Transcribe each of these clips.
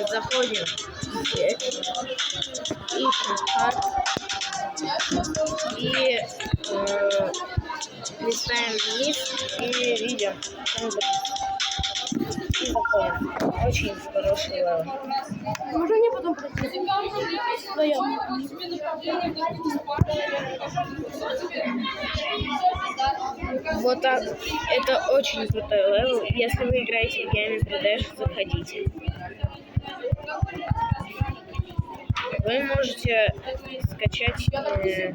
заходим здесь, ищем карт и листаем вниз и видим и заходим. Очень хороший левел. Можно мне потом пройти? Вот так. Это очень крутой левел. Если вы играете в Geometry Dash, заходите. Вы можете скачать Geometry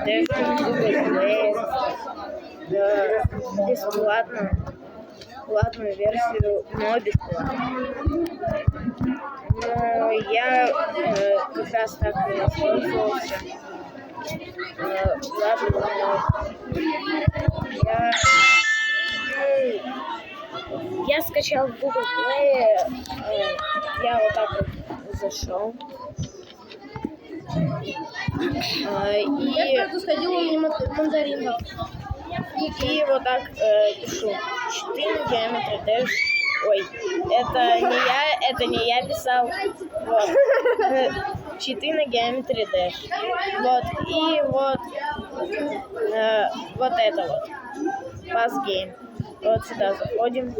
Dash в Google Play бесплатно. Платную версию, но бесплатно. Но я как раз так и воспользовался. Я скачал в Google Play, я вот так вот зашел. Я просто сходила мимо мандаринов. И вот так пишу. 4 Geometry Dash. Ой, это не я писал. Вот. 4 Geometry Dash. Вот. И вот вот это вот. Pass Game. Вот сюда заходим.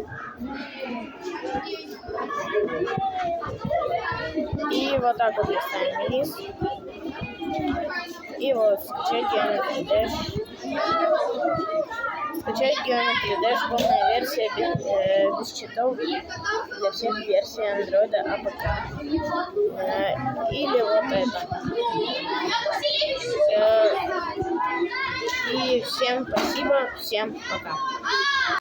И вот так вот листаем вниз. И вот скачать Geometry Dash. Скачать Geometry Dash, полная версия без читов для всех версий Android APK. Или вот это. И всем спасибо, всем пока.